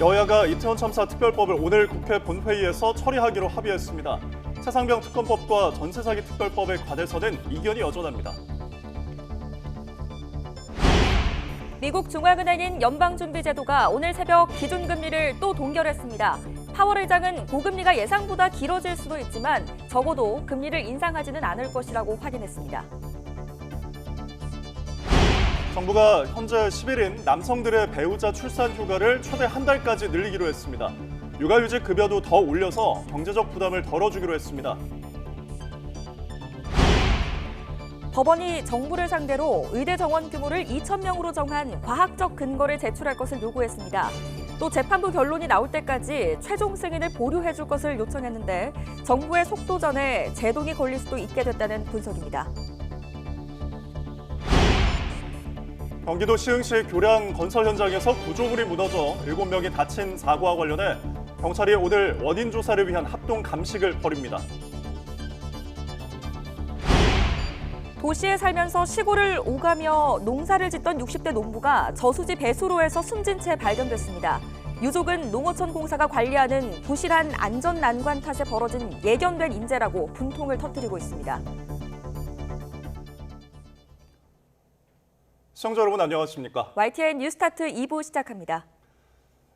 여야가 이태원 참사 특별법을 오늘 국회 본회의에서 처리하기로 합의했습니다. 최상병 특검법과 전세사기 특별법에 관해서는 이견이 여전합니다. 미국 중앙은행인 연방준비제도가 오늘 새벽 기준금리를 또 동결했습니다. 파월 의장은 고금리가 예상보다 길어질 수도 있지만 적어도 금리를 인상하지는 않을 것이라고 확인했습니다. 정부가 현재 10일인 남성들의 배우자 출산 휴가를 최대 한 달까지 늘리기로 했습니다. 육아휴직 급여도 더 올려서 경제적 부담을 덜어주기로 했습니다. 법원이 정부를 상대로 의대 정원 규모를 2,000명으로 정한 과학적 근거를 제출할 것을 요구했습니다. 또 재판부 결론이 나올 때까지 최종 승인을 보류해 줄 것을 요청했는데 정부의 속도전에 제동이 걸릴 수도 있게 됐다는 분석입니다. 경기도 시흥시 교량 건설 현장에서 구조물이 무너져 7명이 다친 사고와 관련해 경찰이 오늘 원인 조사를 위한 합동 감식을 벌입니다. 도시에 살면서 시골을 오가며 농사를 짓던 60대 농부가 저수지 배수로에서 숨진 채 발견됐습니다. 유족은 농어촌 공사가 관리하는 부실한 안전 난관 탓에 벌어진 예견된 인재라고 분통을 터뜨리고 있습니다. 시청자 여러분 안녕하십니까? YTN 뉴스타트 2부 시작합니다.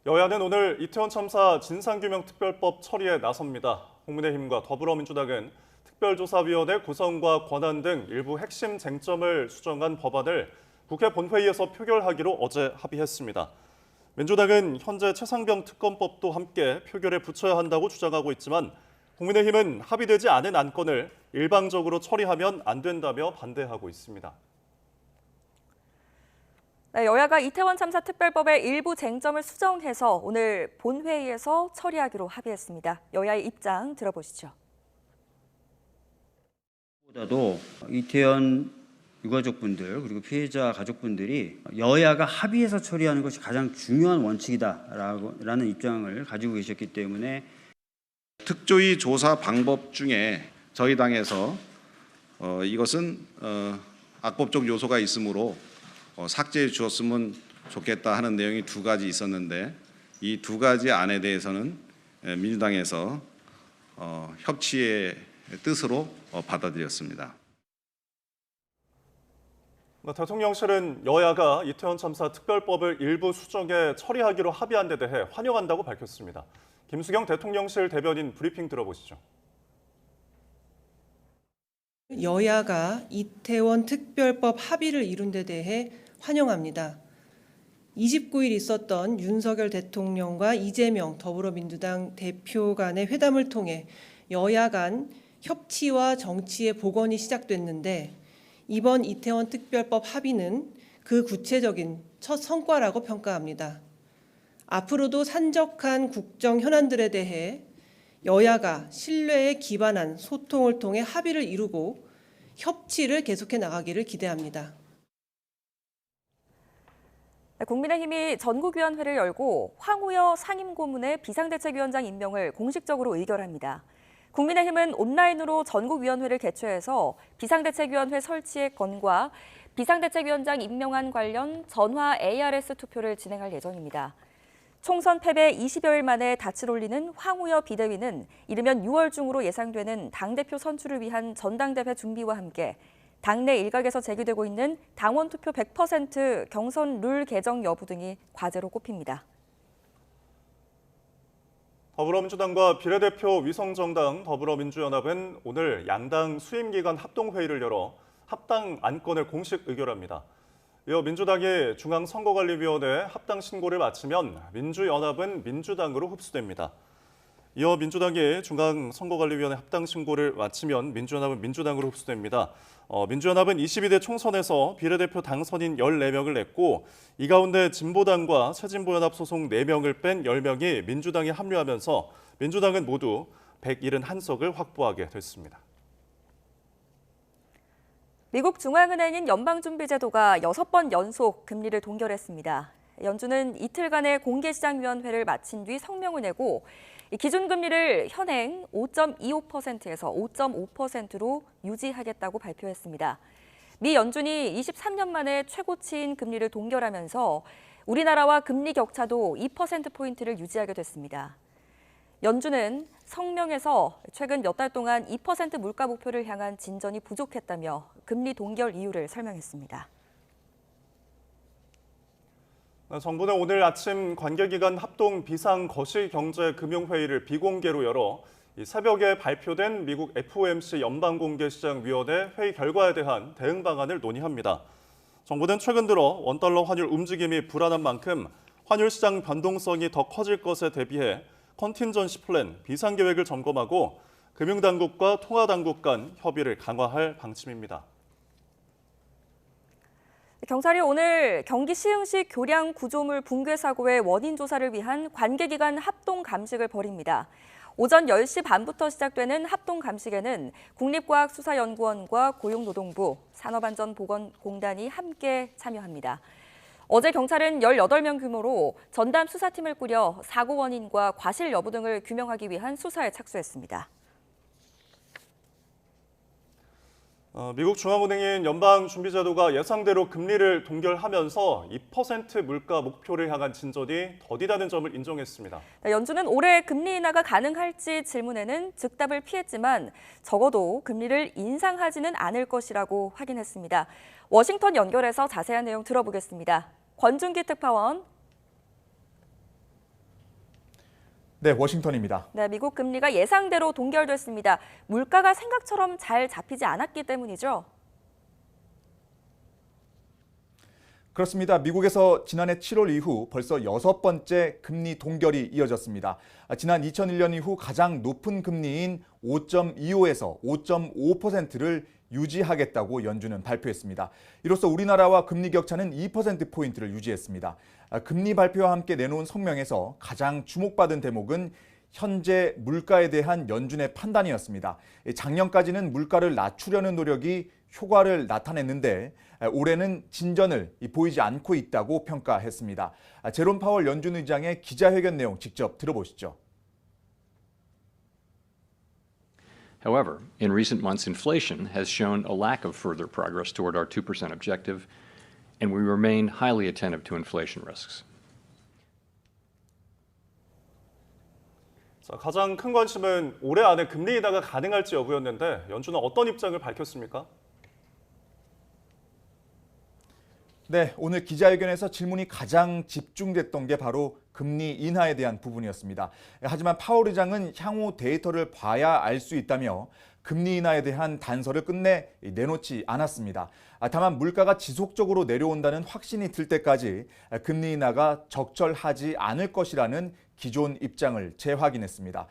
여야는 오늘 이태원 참사 진상규명특별법 처리에 나섭니다. 국민의힘과 더불어민주당은 특별조사위원회 구성과 권한 등 일부 핵심 쟁점을 수정한 법안을 국회 본회의에서 표결하기로 어제 합의했습니다. 민주당은 현재 최상병 특검법도 함께 표결에 붙여야 한다고 주장하고 있지만 국민의힘은 합의되지 않은 안건을 일방적으로 처리하면 안 된다며 반대하고 있습니다. 네, 여야가 이태원 참사 특별법의 일부 쟁점을 수정해서 오늘 본회의에서 처리하기로 합의했습니다. 여야의 입장 들어보시죠. 보다도 이태원 유가족분들 그리고 피해자 가족분들이 여야가 합의해서 처리하는 것이 가장 중요한 원칙이다라는 입장을 가지고 계셨기 때문에 특조위 조사 방법 중에 저희 당에서 이것은 악법적 요소가 있으므로 삭제해 주었으면 좋겠다 하는 내용이 두 가지 있었는데 이 두 가지 안에 대해서는 민주당에서 협치의 뜻으로 받아들였습니다. 대통령실은 여야가 이태원 참사 특별법을 일부 수정해 처리하기로 합의한 데 대해 환영한다고 밝혔습니다. 김수경 대통령실 대변인 브리핑 들어보시죠. 여야가 이태원 특별법 합의를 이룬 데 대해 환영합니다. 29일 있었던 윤석열 대통령과 이재명 더불어민주당 대표 간의 회담을 통해 여야 간 협치와 정치의 복원이 시작됐는데 이번 이태원 특별법 합의는 그 구체적인 첫 성과라고 평가합니다. 앞으로도 산적한 국정 현안들에 대해 여야가 신뢰에 기반한 소통을 통해 합의를 이루고 협치를 계속해 나가기를 기대합니다. 국민의힘이 전국위원회를 열고 황우여 상임고문의 비상대책위원장 임명을 공식적으로 의결합니다. 국민의힘은 온라인으로 전국위원회를 개최해서 비상대책위원회 설치의 건과 비상대책위원장 임명안 관련 전화 ARS 투표를 진행할 예정입니다. 총선 패배 20여일 만에 닻을 올리는 황우여 비대위는 이르면 6월 중으로 예상되는 당대표 선출을 위한 전당대회 준비와 함께 당내 일각에서 제기되고 있는 당원 투표 100% 경선 룰 개정 여부 등이 과제로 꼽힙니다. 더불어민주당과 비례대표 위성정당 더불어민주연합은 오늘 양당 수임기간 합동회의를 열어 합당 안건을 공식 의결합니다. 이어 민주당이 중앙선거관리위원회 합당 신고를 마치면 민주연합은 민주당으로 흡수됩니다. 이어 민주당이 중앙선거관리위원회 합당 신고를 마치면 민주연합은 민주당으로 흡수됩니다. 민주연합은 22대 총선에서 비례대표 당선인 14명을 냈고 이 가운데 진보당과 새진보연합 소속 4명을 뺀 10명이 민주당에 합류하면서 민주당은 모두 171석을 확보하게 됐습니다. 미국 중앙은행인 연방준비제도가 6번 연속 금리를 동결했습니다. 연준은 이틀간의 공개시장위원회를 마친 뒤 성명을 내고 기준금리를 현행 5.25%에서 5.5%로 유지하겠다고 발표했습니다. 미 연준이 23년 만에 최고치인 금리를 동결하면서 우리나라와 금리 격차도 2%포인트를 유지하게 됐습니다. 연준은 성명에서 최근 몇 달 동안 2% 물가 목표를 향한 진전이 부족했다며 금리 동결 이유를 설명했습니다. 정부는 오늘 아침 관계기관 합동 비상거시경제금융회의를 비공개로 열어 새벽에 발표된 미국 FOMC 연방공개시장위원회 회의 결과에 대한 대응 방안을 논의합니다. 정부는 최근 들어 원달러 환율 움직임이 불안한 만큼 환율 시장 변동성이 더 커질 것에 대비해 컨틴전시 플랜 비상계획을 점검하고 금융당국과 통화당국 간 협의를 강화할 방침입니다. 경찰이 오늘 경기 시흥시 교량 구조물 붕괴 사고의 원인 조사를 위한 관계기관 합동 감식을 벌입니다. 오전 10시 반부터 시작되는 합동 감식에는 국립과학수사연구원과 고용노동부, 산업안전보건공단이 함께 참여합니다. 어제 경찰은 18명 규모로 전담 수사팀을 꾸려 사고 원인과 과실 여부 등을 규명하기 위한 수사에 착수했습니다. 미국 중앙은행인 연방준비제도가 예상대로 금리를 동결하면서 2% 물가 목표를 향한 진전이 더디다는 점을 인정했습니다. 연준은 올해 금리 인하가 가능할지 질문에는 즉답을 피했지만 적어도 금리를 인상하지는 않을 것이라고 확인했습니다. 워싱턴 연결해서 자세한 내용 들어보겠습니다. 권준기 특파원. 네, 워싱턴입니다. 네, 미국 금리가 예상대로 동결됐습니다. 물가가 생각처럼 잘 잡히지 않았기 때문이죠. 그렇습니다. 미국에서 지난해 7월 이후 벌써 6번째 금리 동결이 이어졌습니다. 지난 2001년 이후 가장 높은 금리인 5.25에서 5.5%를 유지하겠다고 연준은 발표했습니다. 이로써 우리나라와 금리 격차는 2%포인트를 유지했습니다. 금리 발표와 함께 내놓은 성명에서 가장 주목받은 대목은 현재 물가에 대한 연준의 판단이었습니다. 작년까지는 물가를 낮추려는 노력이 효과를 나타냈는데 올해는 진전을 보이지 않고 있다고 평가했습니다. 제롬 파월 연준 의장의 기자회견 내용 직접 들어보시죠. However, in recent months, inflation has shown a lack of further progress toward our 2% objective, and we remain highly attentive to inflation risks. 가장 큰 관심은 올해 안에 금리 인하가 가능할지 여부였는데 연준은 어떤 입장을 밝혔습니까? 네, 오늘 기자회견에서 질문이 가장 집중됐던 게 바로 금리 인하에 대한 부분이었습니다. 하지만 파월 의장은 향후 데이터를 봐야 알 수 있다며 금리 인하에 대한 단서를 끝내 내놓지 않았습니다. 다만 물가가 지속적으로 내려온다는 확신이 들 때까지 금리 인하가 적절하지 않을 것이라는 기존 입장을 재확인했습니다.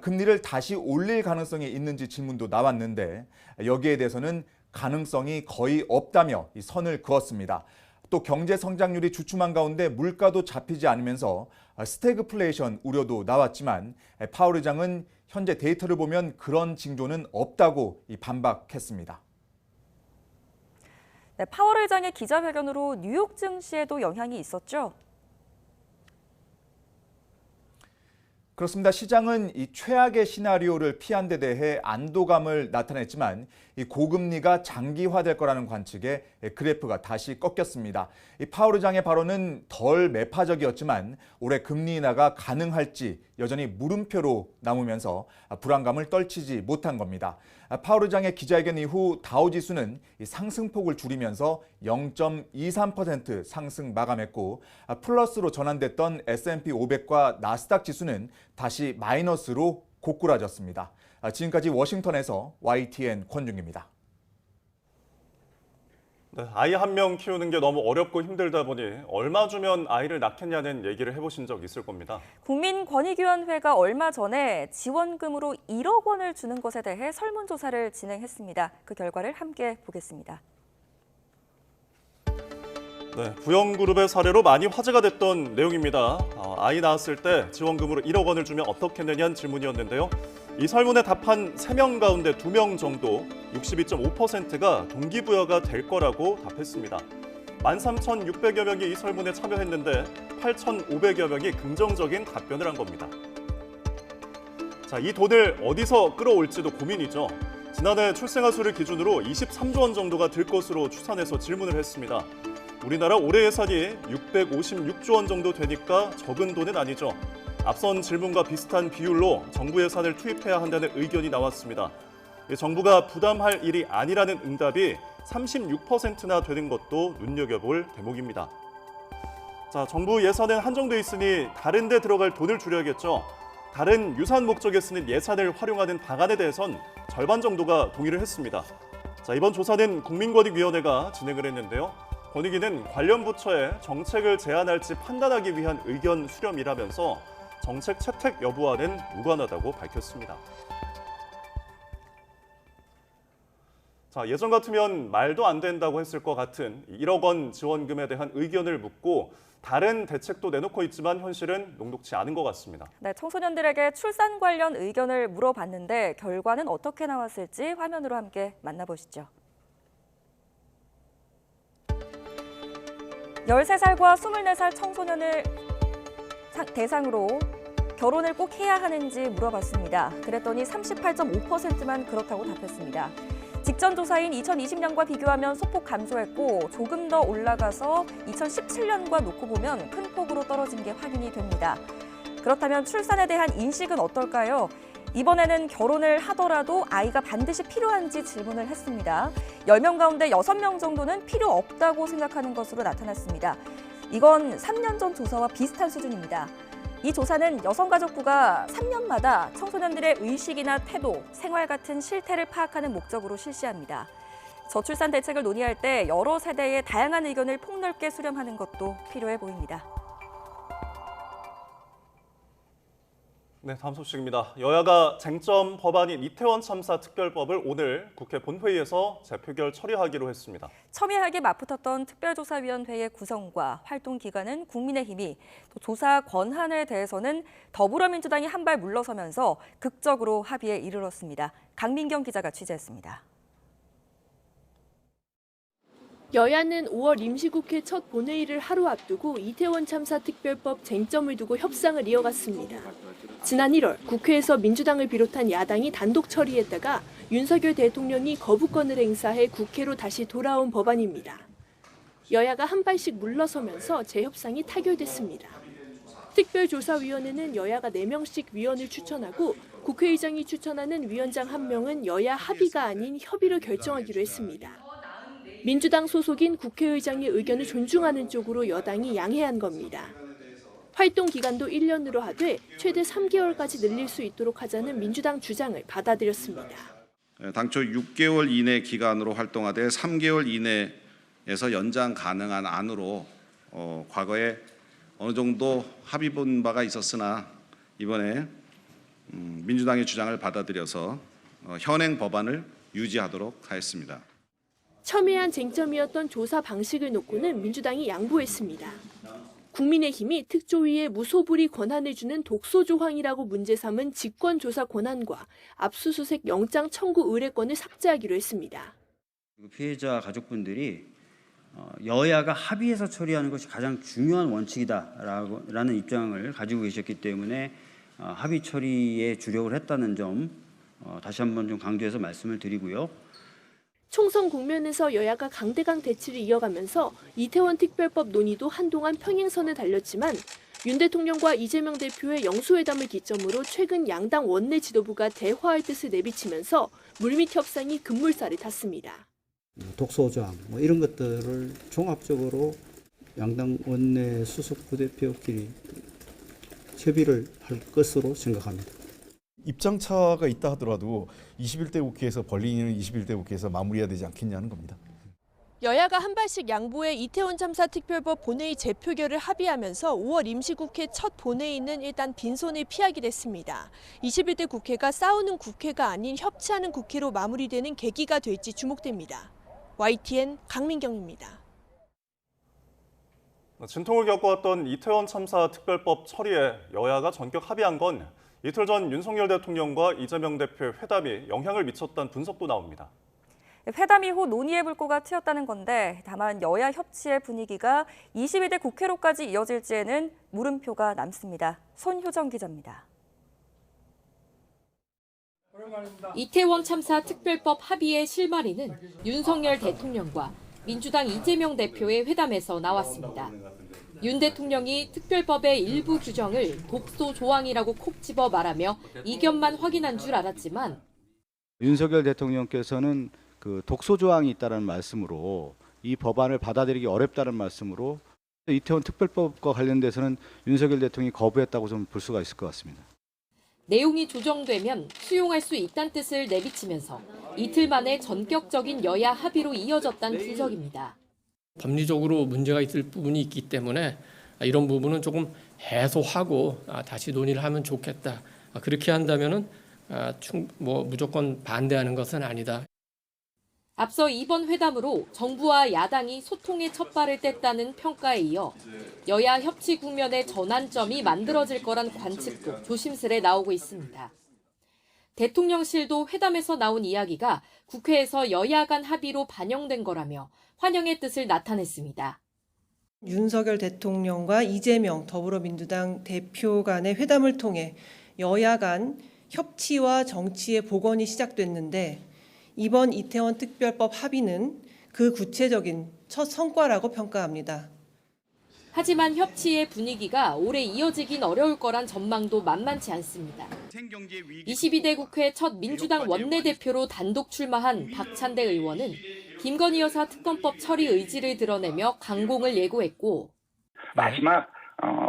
금리를 다시 올릴 가능성이 있는지 질문도 나왔는데 여기에 대해서는 가능성이 거의 없다며 선을 그었습니다. 또 경제 성장률이 주춤한 가운데 물가도 잡히지 않으면서 스태그플레이션 우려도 나왔지만 파월 의장은 현재 데이터를 보면 그런 징조는 없다고 반박했습니다. 네, 파월 의장의 기자회견으로 뉴욕 증시에도 영향이 있었죠? 그렇습니다. 시장은 이 최악의 시나리오를 피한 데 대해 안도감을 나타냈지만 이 고금리가 장기화될 거라는 관측에 그래프가 다시 꺾였습니다. 이 파월 의장의 발언은 덜 매파적이었지만 올해 금리 인하가 가능할지 여전히 물음표로 남으면서 불안감을 떨치지 못한 겁니다. 파월 의장의 기자회견 이후 다우지수는 상승폭을 줄이면서 0.23% 상승 마감했고 플러스로 전환됐던 S&P 500과 나스닥 지수는 다시 마이너스로 고꾸라졌습니다. 지금까지 워싱턴에서 YTN 권중기입니다. 네, 아이 한 명 키우는 게 너무 어렵고 힘들다 보니 얼마 주면 아이를 낳겠냐는 얘기를 해보신 적 있을 겁니다. 국민권익위원회가 얼마 전에 지원금으로 1억 원을 주는 것에 대해 설문조사를 진행했습니다. 그 결과를 함께 보겠습니다. 네, 부영그룹의 사례로 많이 화제가 됐던 내용입니다. 아이 낳았을 때 지원금으로 1억 원을 주면 어떻겠느냐는 질문이었는데요. 이 설문에 답한 3명 가운데 2명 정도 62.5%가 동기부여가 될 거라고 답했습니다. 13,600여 명이 이 설문에 참여했는데 8,500여 명이 긍정적인 답변을 한 겁니다. 자, 이 돈을 어디서 끌어올지도 고민이죠. 지난해 출생아 수를 기준으로 23조 원 정도가 들 것으로 추산해서 질문을 했습니다. 우리나라 올해 예산이 656조 원 정도 되니까 적은 돈은 아니죠. 앞선 질문과 비슷한 비율로 정부 예산을 투입해야 한다는 의견이 나왔습니다. 정부가 부담할 일이 아니라는 응답이 36%나 되는 것도 눈여겨볼 대목입니다. 자, 정부 예산은 한정돼 있으니 다른 데 들어갈 돈을 줄여야겠죠. 다른 유사한 목적에 쓰는 예산을 활용하는 방안에 대해선 절반 정도가 동의를 했습니다. 자, 이번 조사는 국민권익위원회가 진행을 했는데요. 권익위는 관련 부처에 정책을 제안할지 판단하기 위한 의견 수렴이라면서 정책 채택 여부와는 무관하다고 밝혔습니다. 자, 예전 같으면 말도 안 된다고 했을 것 같은 1억 원 지원금에 대한 의견을 묻고 다른 대책도 내놓고 있지만 현실은 녹록지 않은 것 같습니다. 네, 청소년들에게 출산 관련 의견을 물어봤는데 결과는 어떻게 나왔을지 화면으로 함께 만나보시죠. 13살과 24살 청소년을 대상으로 결혼을 꼭 해야 하는지 물어봤습니다. 그랬더니 38.5%만 그렇다고 답했습니다. 직전 조사인 2020년과 비교하면 소폭 감소했고 조금 더 올라가서 2017년과 놓고 보면 큰 폭으로 떨어진 게 확인이 됩니다. 그렇다면 출산에 대한 인식은 어떨까요? 이번에는 결혼을 하더라도 아이가 반드시 필요한지 질문을 했습니다. 10명 가운데 6명 정도는 필요 없다고 생각하는 것으로 나타났습니다. 이건 3년 전 조사와 비슷한 수준입니다. 이 조사는 여성가족부가 3년마다 청소년들의 의식이나 태도, 생활 같은 실태를 파악하는 목적으로 실시합니다. 저출산 대책을 논의할 때 여러 세대의 다양한 의견을 폭넓게 수렴하는 것도 필요해 보입니다. 네, 다음 소식입니다. 여야가 쟁점 법안인 이태원 참사 특별법을 오늘 국회 본회의에서 재표결 처리하기로 했습니다. 첨예하게 맞붙었던 특별조사위원회의 구성과 활동 기간은 국민의힘이, 또 조사 권한에 대해서는 더불어민주당이 한 발 물러서면서 극적으로 합의에 이르렀습니다. 강민경 기자가 취재했습니다. 여야는 5월 임시국회 첫 본회의를 하루 앞두고 이태원 참사 특별법 쟁점을 두고 협상을 이어갔습니다. 지난 1월 국회에서 민주당을 비롯한 야당이 단독 처리했다가 윤석열 대통령이 거부권을 행사해 국회로 다시 돌아온 법안입니다. 여야가 한 발씩 물러서면서 재협상이 타결됐습니다. 특별조사위원회는 여야가 4명씩 위원을 추천하고 국회의장이 추천하는 위원장 1명은 여야 합의가 아닌 협의로 결정하기로 했습니다. 민주당 소속인 국회의장의 의견을 존중하는 쪽으로 여당이 양해한 겁니다. 활동 기간도 1년으로 하되 최대 3개월까지 늘릴 수 있도록 하자는 민주당 주장을 받아들였습니다. 당초 6개월 이내 기간으로 활동하되 3개월 이내에서 연장 가능한 안으로 과거에 어느 정도 합의 본 바가 있었으나 이번에 민주당의 주장을 받아들여서 현행 법안을 유지하도록 하였습니다. 첨예한 쟁점이었던 조사 방식을 놓고는 민주당이 양보했습니다. 국민의힘이 특조위에 무소불위 권한을 주는 독소 조항이라고 문제 삼은 직권조사 권한과 압수수색 영장 청구 의뢰권을 삭제하기로 했습니다. 피해자 가족분들이 여야가 합의해서 처리하는 것이 가장 중요한 원칙이다라는 입장을 가지고 계셨기 때문에 합의 처리에 주력을 했다는 점 다시 한번 좀 강조해서 말씀을 드리고요. 총선 국면에서 여야가 강대강 대치를 이어가면서 이태원 특별법 논의도 한동안 평행선을 달렸지만 윤 대통령과 이재명 대표의 영수회담을 기점으로 최근 양당 원내 지도부가 대화할 뜻을 내비치면서 물밑 협상이 급물살을 탔습니다. 독소조항 이런 것들을 종합적으로 양당 원내 수석 부대표끼리 협의를 할 것으로 생각합니다. 입장차가 있다 하더라도 21대 국회에서 벌리는 21대 국회에서 마무리해야 되지 않겠냐는 겁니다. 여야가 한 발씩 양보해 이태원 참사 특별법 본회의 재표결을 합의하면서 5월 임시국회 첫 본회의는 일단 빈손을 피하기로 했습니다. 21대 국회가 싸우는 국회가 아닌 협치하는 국회로 마무리되는 계기가 될지 주목됩니다. YTN 강민경입니다. 진통을 겪어왔던 이태원 참사 특별법 처리에 여야가 전격 합의한 건 이틀 전 윤석열 대통령과 이재명 대표의 회담이 영향을 미쳤다는 분석도 나옵니다. 회담 이후 논의의 불꽃가 튀었다는 건데 다만 여야 협치의 분위기가 22대 국회로까지 이어질지에는 물음표가 남습니다. 손효정 기자입니다. 이태원 참사 특별법 합의의 실마리는 윤석열 대통령과 민주당 이재명 대표의 회담에서 나왔습니다. 윤 대통령이 특별법의 일부 규정을 독소 조항이라고 콕 집어 말하며 이견만 확인한 줄 알았지만 윤석열 대통령께서는 그 독소 조항이 있다는 말씀으로 이 법안을 받아들이기 어렵다는 말씀으로 이태원 특별법과 관련돼서는 윤석열 대통령이 거부했다고 좀 볼 수가 있을 것 같습니다. 내용이 조정되면 수용할 수 있다는 뜻을 내비치면서 이틀 만에 전격적인 여야 합의로 이어졌다는 분석입니다. 법리적으로 문제가 있을 부분이 있기 때문에 이런 부분은 조금 해소하고 다시 논의를 하면 좋겠다. 그렇게 한다면은 무조건 반대하는 것은 아니다. 앞서 이번 회담으로 정부와 야당이 소통의 첫 발을 뗐다는 평가에 이어 여야 협치 국면의 전환점이 만들어질 거란 관측도 조심스레 나오고 있습니다. 대통령실도 회담에서 나온 이야기가 국회에서 여야 간 합의로 반영된 거라며 환영의 뜻을 나타냈습니다. 윤석열 대통령과 이재명 더불어민주당 대표 간의 회담을 통해 여야 간 협치와 정치의 복원이 시작됐는데 이번 이태원 특별법 합의는 그 구체적인 첫 성과라고 평가합니다. 하지만 협치의 분위기가 오래 이어지긴 어려울 거란 전망도 만만치 않습니다. 22대 국회 첫 민주당 원내대표로 단독 출마한 박찬대 의원은 김건희 여사 특검법 처리 의지를 드러내며 강공을 예고했고 마지막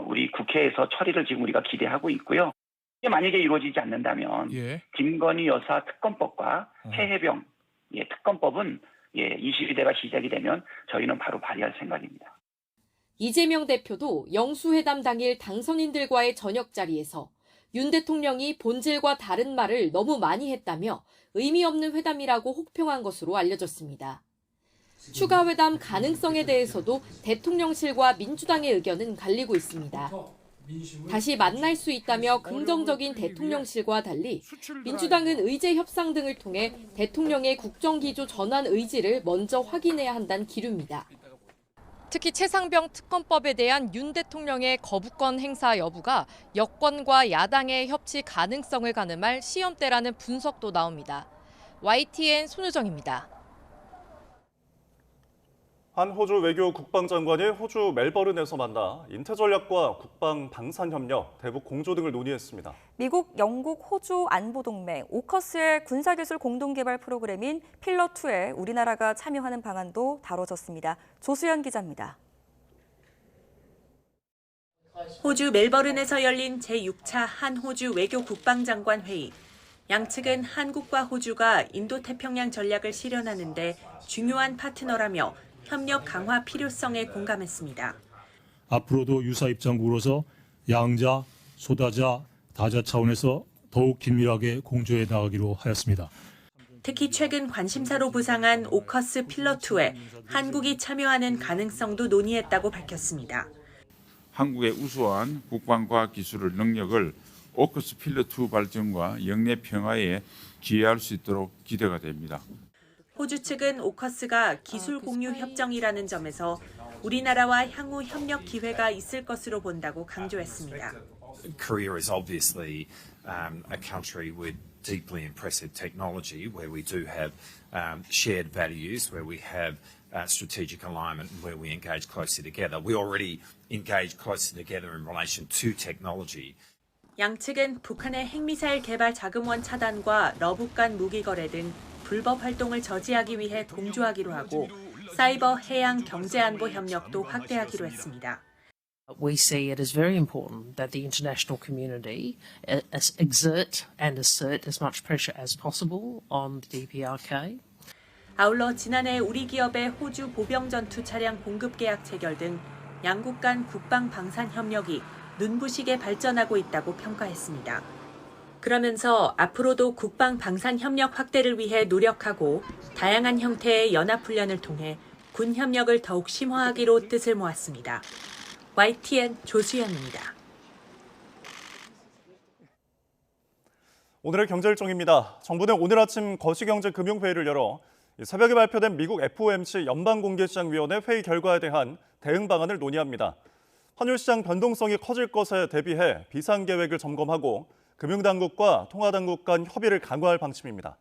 우리 국회에서 처리를 지금 우리가 기대하고 있고요. 만약에 이루어지지 않는다면 김건희 여사 특검법과 최혜병 특검법은 22대가 시작이 되면 저희는 바로 발의할 생각입니다. 이재명 대표도 영수회담 당일 당선인들과의 저녁 자리에서 윤 대통령이 본질과 다른 말을 너무 많이 했다며 의미 없는 회담이라고 혹평한 것으로 알려졌습니다. 추가 회담 가능성에 대해서도 대통령실과 민주당의 의견은 갈리고 있습니다. 다시 만날 수 있다며 긍정적인 대통령실과 달리 민주당은 의제 협상 등을 통해 대통령의 국정기조 전환 의지를 먼저 확인해야 한다는 기류입니다. 특히 최상병 특검법에 대한 윤 대통령의 거부권 행사 여부가 여권과 야당의 협치 가능성을 가늠할 시험대라는 분석도 나옵니다. YTN 손유정입니다. 한 호주 외교 국방장관이 호주 멜버른에서 만나 인태전략과 국방 방산협력, 대북 공조 등을 논의했습니다. 미국, 영국, 호주 안보동맹, 오커스의 군사기술 공동개발 프로그램인 필러2에 우리나라가 참여하는 방안도 다뤄졌습니다. 조수연 기자입니다. 호주 멜버른에서 열린 제6차 한호주 외교 국방장관 회의. 양측은 한국과 호주가 인도태평양 전략을 실현하는 데 중요한 파트너라며 협력 강화 필요성에 공감했습니다. 앞으로도 유사 입장국으로서 양자, 소다자, 다자 차원에서 더욱 긴밀하게 공조해 나가기로 하였습니다. 특히 최근 관심사로 부상한 오커스 필러2에 한국이 참여하는 가능성도 논의했다고 밝혔습니다. 한국의 우수한 국방과학 기술 능력을 오커스 필러2 발전과 영내 평화에 기여할 수 있도록 기대가 됩니다. 호주 측은 오커스가 기술 공유 협정이라는 점에서 우리나라와 향후 협력 기회가 있을 것으로 본다고 강조했습니다. Korea is obviously a country with deeply impressive technology where we do have shared values, where we have strategic alignment and where we engage closely together. We already engage closely together in relation to technology. 양측은 북한의 핵미사일 개발 자금원 차단과 러북간 무기 거래 등 불법 활동을 저지하기 위해 공조하기로 하고 사이버 해양 경제 안보 협력도 확대하기로 했습니다. We see it as very important that the international community exert and assert as much pressure as possible on the DPRK. 아울러 지난해 우리 기업의 호주 보병 전투 차량 공급 계약 체결 등 양국 간 국방 방산 협력이 눈부시게 발전하고 있다고 평가했습니다. 그러면서 앞으로도 국방 방산 협력 확대를 위해 노력하고 다양한 형태의 연합훈련을 통해 군 협력을 더욱 심화하기로 뜻을 모았습니다. YTN 조수연입니다. 오늘의 경제일정입니다. 정부는 오늘 아침 거시경제금융회의를 열어 새벽에 발표된 미국 FOMC 연방공개시장위원회 회의 결과에 대한 대응 방안을 논의합니다. 환율시장 변동성이 커질 것에 대비해 비상계획을 점검하고 금융당국과 통화당국 간 협의를 강화할 방침입니다.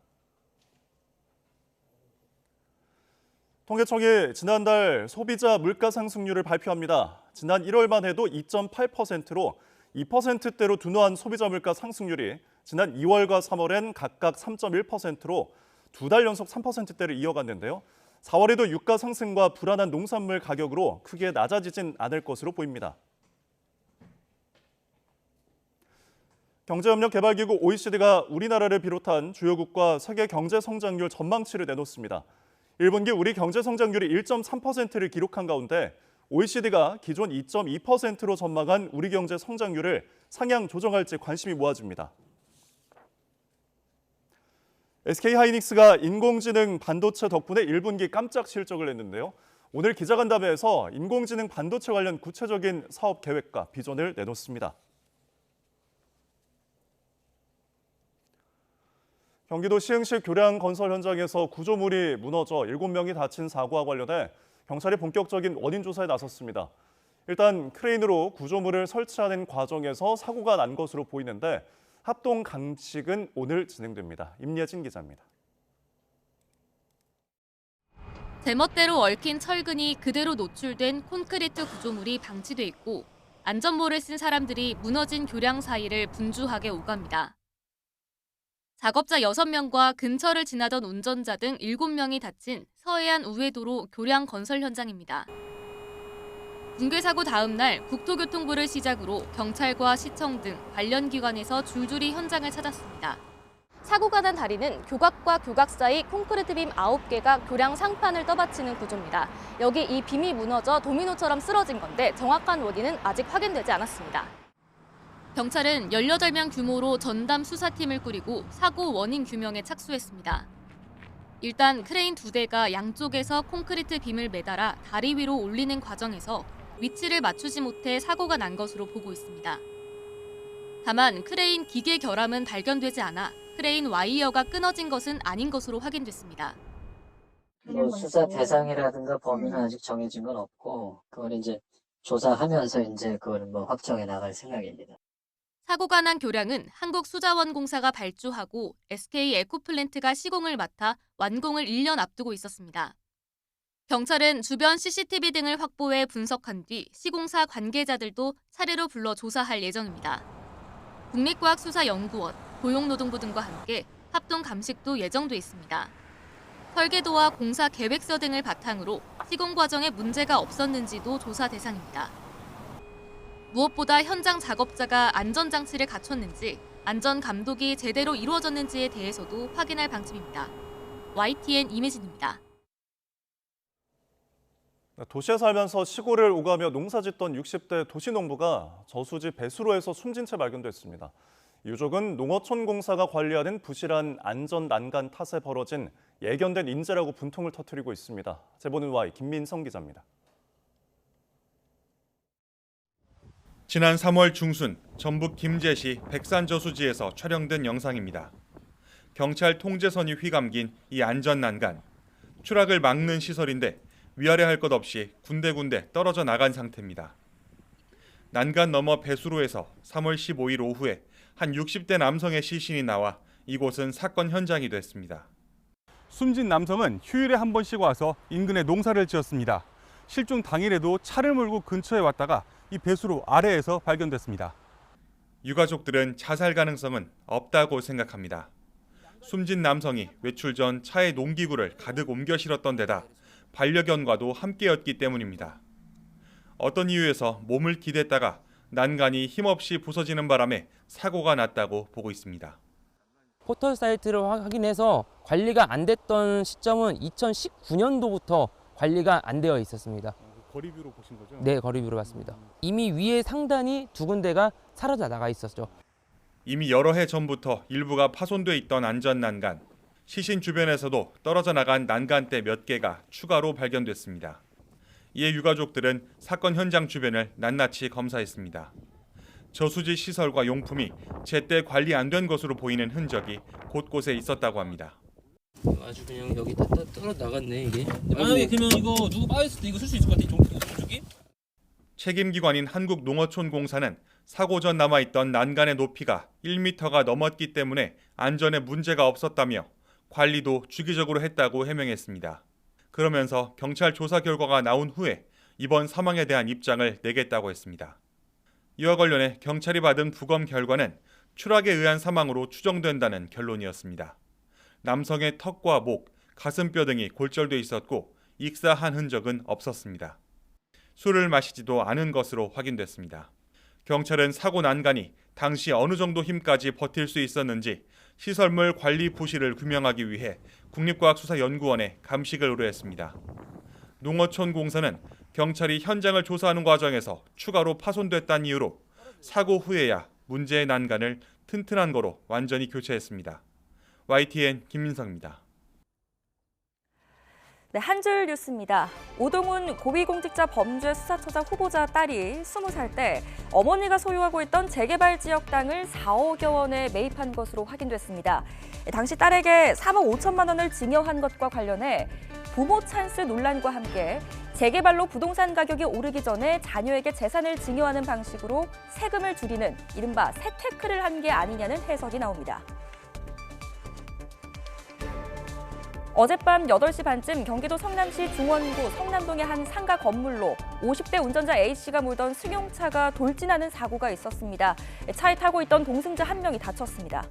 통계청이 지난달 소비자 물가 상승률을 발표합니다. 지난 1월만 해도 2.8%로 2%대로 둔화한 소비자 물가 상승률이 지난 2월과 3월엔 각각 3.1%로 두 달 연속 3%대를 이어갔는데요. 4월에도 유가 상승과 불안한 농산물 가격으로 크게 낮아지진 않을 것으로 보입니다. 경제협력개발기구 OECD가 우리나라를 비롯한 주요국과 세계 경제 성장률 전망치를 내놓습니다. 1분기 우리 경제 성장률이 1.3%를 기록한 가운데 OECD가 기존 2.2%로 전망한 우리 경제 성장률을 상향 조정할지 관심이 모아집니다. SK하이닉스가 인공지능 반도체 덕분에 1분기 깜짝 실적을 냈는데요. 오늘 기자간담회에서 인공지능 반도체 관련 구체적인 사업 계획과 비전을 내놓습니다. 경기도 시흥시 교량 건설 현장에서 구조물이 무너져 7명이 다친 사고와 관련해 경찰이 본격적인 원인 조사에 나섰습니다. 일단 크레인으로 구조물을 설치하는 과정에서 사고가 난 것으로 보이는데 합동 감식은 오늘 진행됩니다. 임예진 기자입니다. 제멋대로 얽힌 철근이 그대로 노출된 콘크리트 구조물이 방치돼 있고 안전모를 쓴 사람들이 무너진 교량 사이를 분주하게 오갑니다. 작업자 6명과 근처를 지나던 운전자 등 7명이 다친 서해안 우회도로 교량 건설 현장입니다. 붕괴 사고 다음 날 국토교통부를 시작으로 경찰과 시청 등 관련 기관에서 줄줄이 현장을 찾았습니다. 사고가 난 다리는 교각과 교각 사이 콘크리트 빔 9개가 교량 상판을 떠받치는 구조입니다. 여기 이 빔이 무너져 도미노처럼 쓰러진 건데 정확한 원인은 아직 확인되지 않았습니다. 경찰은 18명 규모로 전담 수사팀을 꾸리고 사고 원인 규명에 착수했습니다. 일단 크레인 2대가 양쪽에서 콘크리트 빔을 매달아 다리 위로 올리는 과정에서 위치를 맞추지 못해 사고가 난 것으로 보고 있습니다. 다만 크레인 기계 결함은 발견되지 않아 크레인 와이어가 끊어진 것은 아닌 것으로 확인됐습니다. 수사 대상이라든가 범위는 아직 정해진 건 없고 그걸 이제 조사하면서 이제 그걸 확정해 나갈 생각입니다. 사고가 난 교량은 한국수자원공사가 발주하고 SK 에코플랜트가 시공을 맡아 완공을 1년 앞두고 있었습니다. 경찰은 주변 CCTV 등을 확보해 분석한 뒤 시공사 관계자들도 차례로 불러 조사할 예정입니다. 국립과학수사연구원, 고용노동부 등과 함께 합동 감식도 예정돼 있습니다. 설계도와 공사 계획서 등을 바탕으로 시공 과정에 문제가 없었는지도 조사 대상입니다. 무엇보다 현장 작업자가 안전장치를 갖췄는지, 안전 감독이 제대로 이루어졌는지에 대해서도 확인할 방침입니다. YTN 임혜진입니다. 도시에 살면서 시골을 오가며 농사짓던 60대 도시농부가 저수지 배수로에서 숨진 채 발견됐습니다. 유족은 농어촌공사가 관리하는 부실한 안전 난간 탓에 벌어진 예견된 인재라고 분통을 터뜨리고 있습니다. 제보는 Y 김민성 기자입니다. 지난 3월 중순 전북 김제시 백산저수지에서 촬영된 영상입니다. 경찰 통제선이 휘감긴 이 안전난간. 추락을 막는 시설인데 위아래 할 것 없이 군데군데 떨어져 나간 상태입니다. 난간 너머 배수로에서 3월 15일 오후에 한 60대 남성의 시신이 나와 이곳은 사건 현장이 됐습니다. 숨진 남성은 휴일에 한 번씩 와서 인근에 농사를 지었습니다. 실종 당일에도 차를 몰고 근처에 왔다가 이 배수로 아래에서 발견됐습니다. 유가족들은 자살 가능성은 없다고 생각합니다. 숨진 남성이 외출 전 차에 농기구를 가득 옮겨 실었던 데다 반려견과도 함께였기 때문입니다. 어떤 이유에서 몸을 기댔다가 난간이 힘없이 부서지는 바람에 사고가 났다고 보고 있습니다. 포털 사이트를 확인해서 관리가 안 됐던 시점은 2019년도부터 관리가 안 되어 있었습니다. 거리뷰로 보신 거죠? 네, 거리뷰로 봤습니다. 이미 위에 상단이 두 군데가 사라져 나가 있었죠. 이미 여러 해 전부터 일부가 파손돼 있던 안전난간. 시신 주변에서도 떨어져 나간 난간대 몇 개가 추가로 발견됐습니다. 이에 유가족들은 사건 현장 주변을 낱낱이 검사했습니다. 저수지 시설과 용품이 제때 관리 안 된 것으로 보이는 흔적이 곳곳에 있었다고 합니다. 아주 그냥 여기 다 떨어져 나갔네 이게. 만약에 그러면 이거 누구 빠졌을 때 이거 쓸 수 있을 것 같아, 종족이? 책임기관인 한국농어촌공사는 사고 전 남아있던 난간의 높이가 1m가 넘었기 때문에 안전에 문제가 없었다며 관리도 주기적으로 했다고 해명했습니다. 그러면서 경찰 조사 결과가 나온 후에 이번 사망에 대한 입장을 내겠다고 했습니다. 이와 관련해 경찰이 받은 부검 결과는 추락에 의한 사망으로 추정된다는 결론이었습니다. 남성의 턱과 목, 가슴뼈 등이 골절돼 있었고 익사한 흔적은 없었습니다. 술을 마시지도 않은 것으로 확인됐습니다. 경찰은 사고 난간이 당시 어느 정도 힘까지 버틸 수 있었는지 시설물 관리 부실을 규명하기 위해 국립과학수사연구원에 감식을 의뢰했습니다. 농어촌공사는 경찰이 현장을 조사하는 과정에서 추가로 파손됐다는 이유로 사고 후에야 문제의 난간을 튼튼한 거로 완전히 교체했습니다. YTN 김민성입니다. 네, 한 줄 뉴스입니다. 오동훈 고위공직자 범죄수사처장 후보자 딸이 20살 때 어머니가 소유하고 있던 재개발 지역 땅을 4억여 원에 매입한 것으로 확인됐습니다. 당시 딸에게 3억 5천만 원을 증여한 것과 관련해 부모 찬스 논란과 함께 재개발로 부동산 가격이 오르기 전에 자녀에게 재산을 증여하는 방식으로 세금을 줄이는 이른바 세테크를 한 게 아니냐는 해석이 나옵니다. 어젯밤 8시 반쯤 경기도 성남시 중원구 성남동의 한 상가 건물로 50대 운전자 A씨가 몰던 승용차가 돌진하는 사고가 있었습니다. 차에 타고 있던 동승자 1명이 다쳤습니다.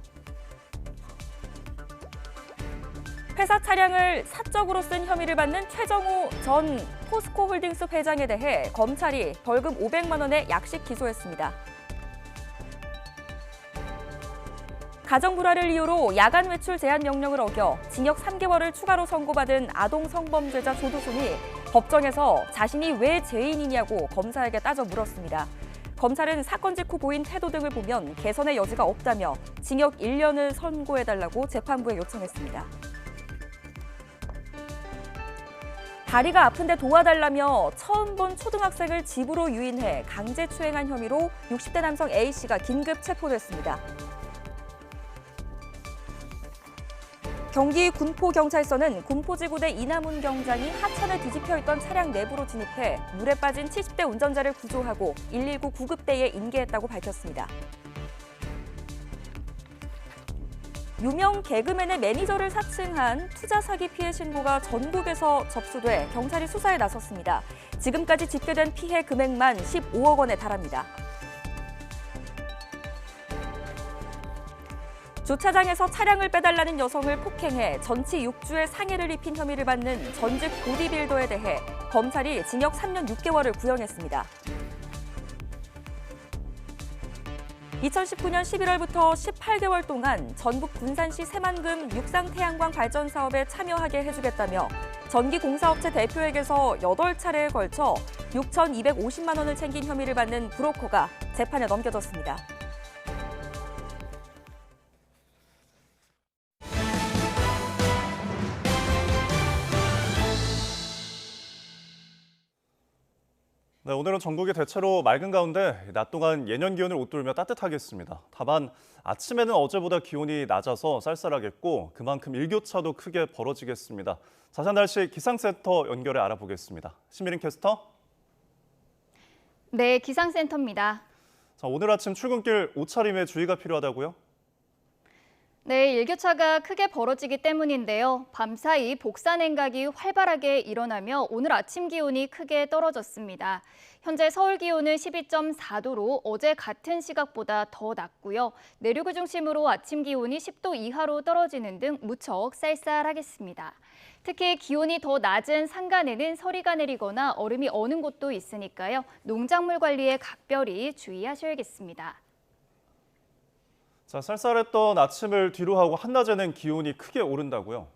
회사 차량을 사적으로 쓴 혐의를 받는 최정우 전 포스코홀딩스 회장에 대해 검찰이 벌금 500만 원의 약식 기소했습니다. 가정 불화를 이유로 야간 외출 제한 명령을 어겨 징역 3개월을 추가로 선고받은 아동 성범죄자 조도순이 법정에서 자신이 왜 죄인이냐고 검사에게 따져 물었습니다. 검찰은 사건 직후 보인 태도 등을 보면 개선의 여지가 없다며 징역 1년을 선고해달라고 재판부에 요청했습니다. 다리가 아픈데 도와달라며 처음 본 초등학생을 집으로 유인해 강제추행한 혐의로 60대 남성 A씨가 긴급 체포됐습니다. 경기 군포경찰서는 군포지구대 이남훈 경장이 하천에 뒤집혀 있던 차량 내부로 진입해 물에 빠진 70대 운전자를 구조하고 119 구급대에 인계했다고 밝혔습니다. 유명 개그맨의 매니저를 사칭한 투자 사기 피해 신고가 전국에서 접수돼 경찰이 수사에 나섰습니다. 지금까지 집계된 피해 금액만 15억 원에 달합니다. 주차장에서 차량을 빼달라는 여성을 폭행해 전치 6주의 상해를 입힌 혐의를 받는 전직 보디빌더에 대해 검찰이 징역 3년 6개월을 구형했습니다. 2019년 11월부터 18개월 동안 전북 군산시 새만금 육상 태양광 발전 사업에 참여하게 해주겠다며 전기공사업체 대표에게서 8차례에 걸쳐 6,250만 원을 챙긴 혐의를 받는 브로커가 재판에 넘겨졌습니다. 네, 오늘은 전국이 대체로 맑은 가운데 낮 동안 예년 기온을 웃돌며 따뜻하겠습니다. 다만 아침에는 어제보다 기온이 낮아서 쌀쌀하겠고 그만큼 일교차도 크게 벌어지겠습니다. 자세한 날씨 기상센터 연결해 알아보겠습니다. 신미린 캐스터. 네, 기상센터입니다. 자, 오늘 아침 출근길 옷차림에 주의가 필요하다고요? 네, 일교차가 크게 벌어지기 때문인데요. 밤사이 복사 냉각이 활발하게 일어나며 오늘 아침 기온이 크게 떨어졌습니다. 현재 서울 기온은 12.4도로 어제 같은 시각보다 더 낮고요. 내륙을 중심으로 아침 기온이 10도 이하로 떨어지는 등 무척 쌀쌀하겠습니다. 특히 기온이 더 낮은 산간에는 서리가 내리거나 얼음이 어는 곳도 있으니까요. 농작물 관리에 각별히 주의하셔야겠습니다. 자, 쌀쌀했던 아침을 뒤로하고 한낮에는 기온이 크게 오른다고요?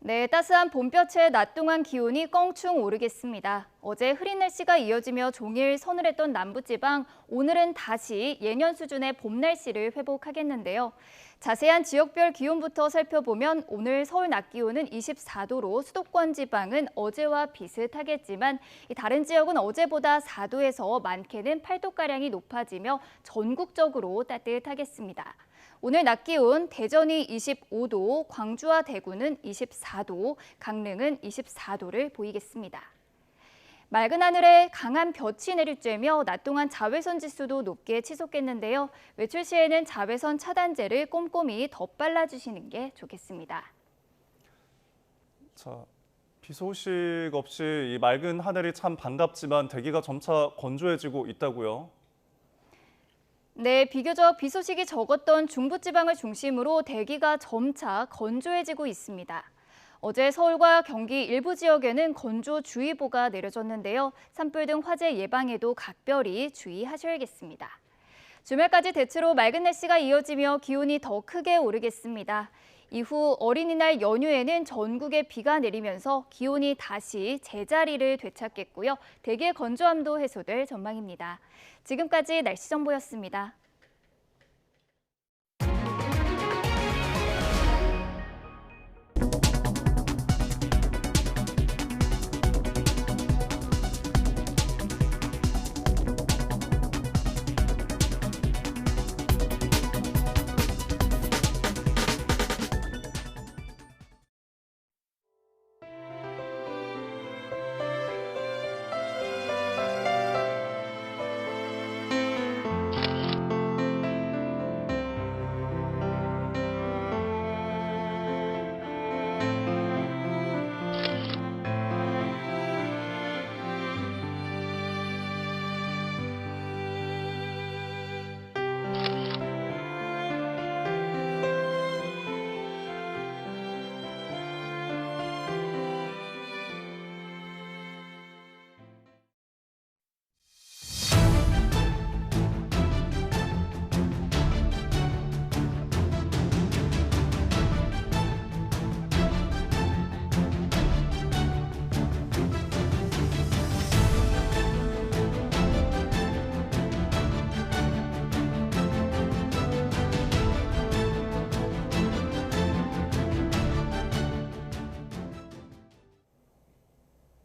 네, 따스한 봄볕에 낮 동안 기온이 껑충 오르겠습니다. 어제 흐린 날씨가 이어지며 종일 서늘했던 남부지방, 오늘은 다시 예년 수준의 봄 날씨를 회복하겠는데요. 자세한 지역별 기온부터 살펴보면 오늘 서울 낮 기온은 24도로 수도권 지방은 어제와 비슷하겠지만 다른 지역은 어제보다 4도에서 많게는 8도가량이 높아지며 전국적으로 따뜻하겠습니다. 오늘 낮 기온 대전이 25도, 광주와 대구는 24도, 강릉은 24도를 보이겠습니다. 맑은 하늘에 강한 볕이 내리쬐며 낮 동안 자외선 지수도 높게 치솟겠는데요. 외출 시에는 자외선 차단제를 꼼꼼히 덧발라주시는 게 좋겠습니다. 자, 비 소식 없이 이 맑은 하늘이 참 반갑지만 대기가 점차 건조해지고 있다고요? 네, 비교적 비 소식이 적었던 중부지방을 중심으로 대기가 점차 건조해지고 있습니다. 어제 서울과 경기 일부 지역에는 건조주의보가 내려졌는데요. 산불 등 화재 예방에도 각별히 주의하셔야겠습니다. 주말까지 대체로 맑은 날씨가 이어지며 기온이 더 크게 오르겠습니다. 이후 어린이날 연휴에는 전국에 비가 내리면서 기온이 다시 제자리를 되찾겠고요. 대기의 건조함도 해소될 전망입니다. 지금까지 날씨 정보였습니다.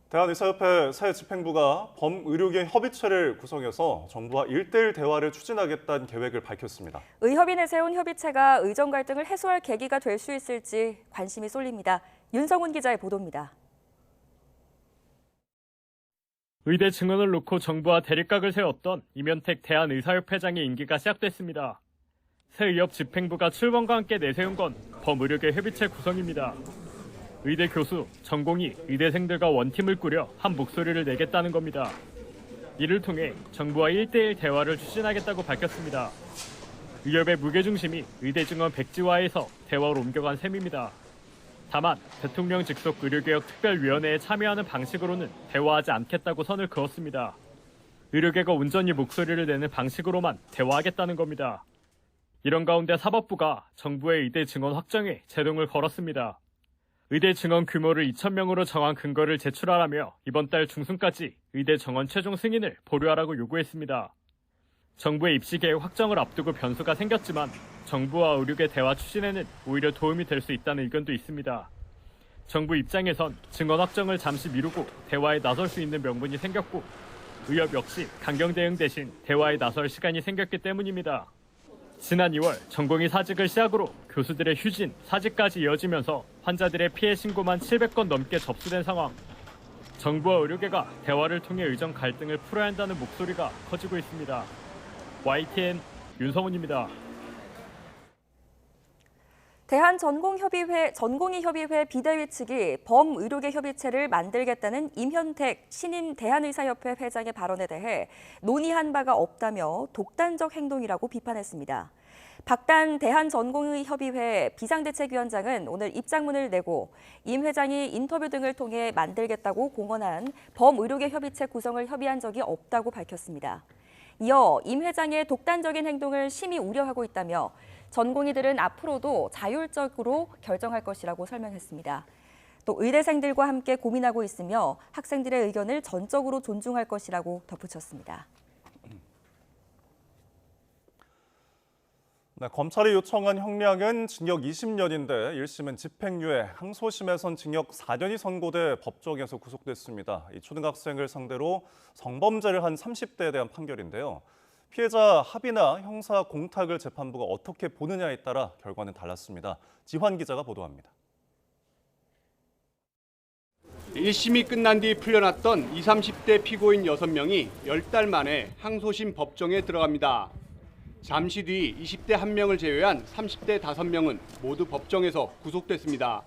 대한의사협회 새 집행부가 범의료계 협의체를 구성해서 정부와 1:1 대화를 추진하겠다는 계획을 밝혔습니다. 의협이 내세운 협의체가 의정 갈등을 해소할 계기가 될 수 있을지 관심이 쏠립니다. 윤성훈 기자의 보도입니다. 의대 증언을 놓고 정부와 대립각을 세웠던 이면택 대한의사협회장의 임기가 시작됐습니다. 새 의협 집행부가 출범과 함께 내세운 건 범의료계 협의체 구성입니다. 의대 교수, 전공의, 의대생들과 원팀을 꾸려 한 목소리를 내겠다는 겁니다. 이를 통해 정부와 1:1 대화를 추진하겠다고 밝혔습니다. 의협의 무게중심이 의대 증원 백지화에서 대화로 옮겨간 셈입니다. 다만 대통령 직속 의료개혁 특별위원회에 참여하는 방식으로는 대화하지 않겠다고 선을 그었습니다. 의료계가 온전히 목소리를 내는 방식으로만 대화하겠다는 겁니다. 이런 가운데 사법부가 정부의 의대 증원 확정에 제동을 걸었습니다. 의대 증원 규모를 2,000명으로 정한 근거를 제출하라며 이번 달 중순까지 의대 정원 최종 승인을 보류하라고 요구했습니다. 정부의 입시 계획 확정을 앞두고 변수가 생겼지만 정부와 의료계 대화 추진에는 오히려 도움이 될 수 있다는 의견도 있습니다. 정부 입장에선 증원 확정을 잠시 미루고 대화에 나설 수 있는 명분이 생겼고 의협 역시 강경 대응 대신 대화에 나설 시간이 생겼기 때문입니다. 지난 2월 전공의 사직을 시작으로 교수들의 휴진, 사직까지 이어지면서 환자들의 피해 신고만 700건 넘게 접수된 상황. 정부와 의료계가 대화를 통해 의정 갈등을 풀어야 한다는 목소리가 커지고 있습니다. YTN 윤성훈입니다. 대한전공의협의회 비대위 측이 범의료계 협의체를 만들겠다는 임현택 신임 대한의사협회 회장의 발언에 대해 논의한 바가 없다며 독단적 행동이라고 비판했습니다. 박단 대한전공의협의회 비상대책위원장은 오늘 입장문을 내고 임 회장이 인터뷰 등을 통해 만들겠다고 공언한 범의료계 협의체 구성을 협의한 적이 없다고 밝혔습니다. 이어 임 회장의 독단적인 행동을 심히 우려하고 있다며 전공의들은 앞으로도 자율적으로 결정할 것이라고 설명했습니다. 또 의대생들과 함께 고민하고 있으며 학생들의 의견을 전적으로 존중할 것이라고 덧붙였습니다. 네, 검찰이 요청한 형량은 징역 20년인데 1심은 집행유예, 항소심에선 징역 4년이 선고돼 법정에서 구속됐습니다. 이 초등학생을 상대로 성범죄를 한 30대에 대한 판결인데요. 피해자 합의나 형사 공탁을 재판부가 어떻게 보느냐에 따라 결과는 달랐습니다. 지환 기자가 보도합니다. 1심이 끝난 뒤 풀려났던 20, 30대 피고인 6명이 10달 만에 항소심 법정에 들어갑니다. 잠시 뒤 20대 1명을 제외한 30대 5명은 모두 법정에서 구속됐습니다.